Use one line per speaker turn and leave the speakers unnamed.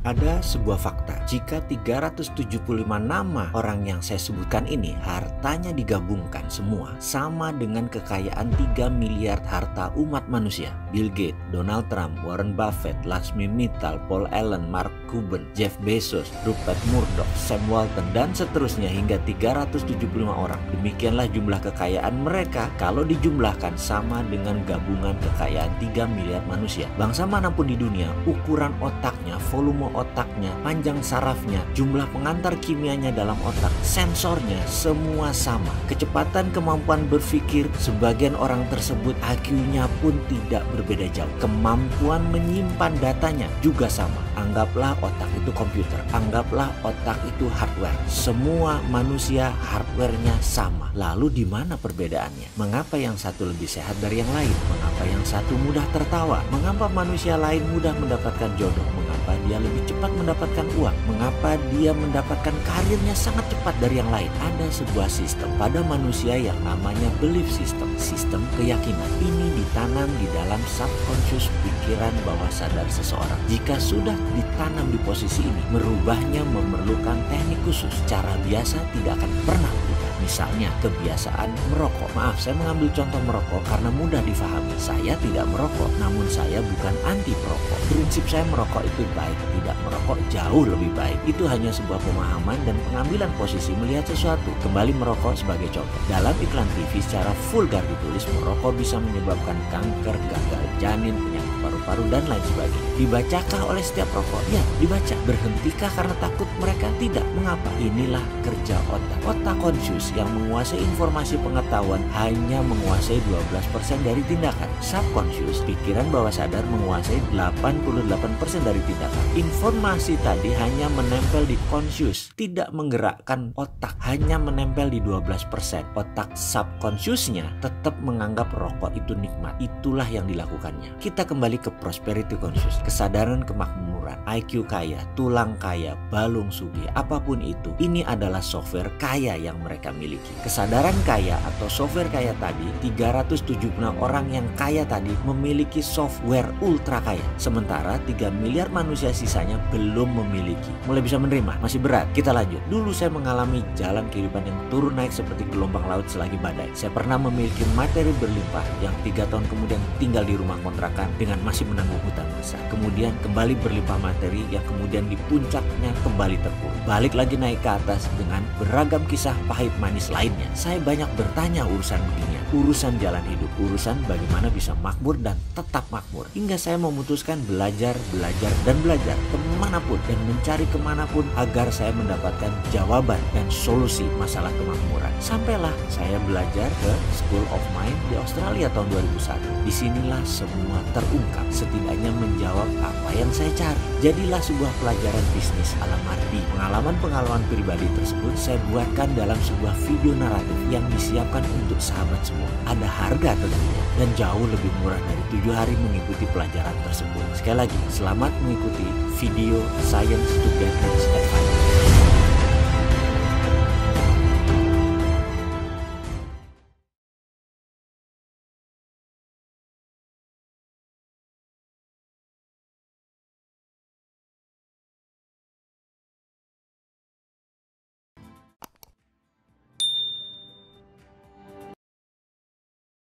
Ada sebuah fakta, jika 375 nama orang yang saya sebutkan ini hartanya digabungkan semua sama dengan kekayaan 3 miliar harta umat manusia. Bill Gates, Donald Trump, Warren Buffett, Lakshmi Mittal, Paul Allen, Mark Cuban, Jeff Bezos, Rupert Murdoch, Sam Walton, dan seterusnya hingga 375 orang. Demikianlah jumlah kekayaan mereka kalau dijumlahkan sama dengan gabungan kekayaan 3 miliar manusia. Bangsa manapun di dunia, ukuran otaknya, volume otaknya, panjang sarafnya, jumlah pengantar kimianya dalam otak, sensornya, semua sama. Kecepatan kemampuan berpikir sebagian orang tersebut IQ-nya pun tidak berbeda jauh. Kemampuan menyimpan datanya juga sama. Anggaplah otak itu komputer, anggaplah otak itu hardware. Semua manusia hardware-nya sama. Lalu di mana perbedaannya? Mengapa yang satu lebih sehat dari yang lain? Mengapa yang satu mudah tertawa? Mengapa manusia lain mudah mendapatkan jodoh? Mengapa dia lebih cepat mendapatkan uang? Mengapa dia mendapatkan karirnya sangat cepat dari yang lain? Ada sebuah sistem pada manusia yang namanya belief system, sistem keyakinan. Ini ditanam di dalam subconscious pikiran bawah sadar seseorang. Jika sudah ditanam di posisi ini, merubahnya memerlukan teknik khusus. Cara biasa tidak akan pernah berubah. Misalnya kebiasaan merokok. Maaf, saya mengambil contoh merokok karena mudah difahami. Saya tidak merokok, namun saya bukan anti perokok. Prinsip saya merokok itu baik, tidak merokok jauh lebih baik. Itu hanya sebuah pemahaman dan pengambilan posisi melihat sesuatu. Kembali merokok sebagai contoh. Dalam iklan TV secara vulgar ditulis merokok bisa menyebabkan kanker, gagal janin, penyakit paru-paru, dan lain sebagainya. Dibacakah oleh setiap rokok? Ya, dibaca. Berhentikah karena takut mereka? Tidak. Mengapa? Inilah kerja otak. Otak conscious yang menguasai informasi pengetahuan hanya menguasai 12% dari tindakan. Subconscious, pikiran bawah sadar, menguasai 88% dari tindakan. Informasi tadi hanya menempel di conscious, tidak menggerakkan otak, hanya menempel di 12%. Otak subconsciousnya tetap menganggap rokok itu nikmat. Itulah yang dilakukannya. Kita kembali ke prosperity conscious, kesadaran kemakmuran, IQ kaya, tulang kaya, balung sugih, apapun itu. Ini adalah software kaya yang mereka miliki. Kesadaran kaya atau software kaya tadi, 376 orang yang kaya tadi memiliki software ultra kaya. Sementara 3 miliar manusia sisanya belum memiliki. Mulai bisa menerima? Masih berat? Kita lanjut. Dulu saya mengalami jalan kehidupan yang turun naik seperti gelombang laut selagi badai. Saya pernah memiliki materi berlimpah yang 3 tahun kemudian tinggal di rumah kontrakan dengan masih menanggung hutang besar. Kemudian kembali berlimpah materi yang kemudian di puncaknya kembali terpuruk. Balik lagi naik ke atas dengan beragam kisah pahit manis lainnya. Saya banyak bertanya urusan beginian, urusan jalan hidup, urusan bagaimana bisa makmur dan tetap makmur. Hingga saya memutuskan belajar kemanapun dan mencari kemanapun agar saya mendapatkan jawaban dan solusi masalah kemakmuran. Sampailah saya belajar ke School of Mind di Australia tahun 2001. Disinilah semua terungkap, setidaknya menjawab apa yang saya cari. Jadilah sebuah pelajaran bisnis ala Mardi. Pengalaman-pengalaman pribadi tersebut saya buatkan dalam sebuah video naratif yang disiapkan untuk sahabat semua. Ada harga tentunya dan jauh lebih murah dari 7 hari mengikuti pelajaran tersebut. Sekali lagi, selamat mengikuti video Science to Get Rich Advice.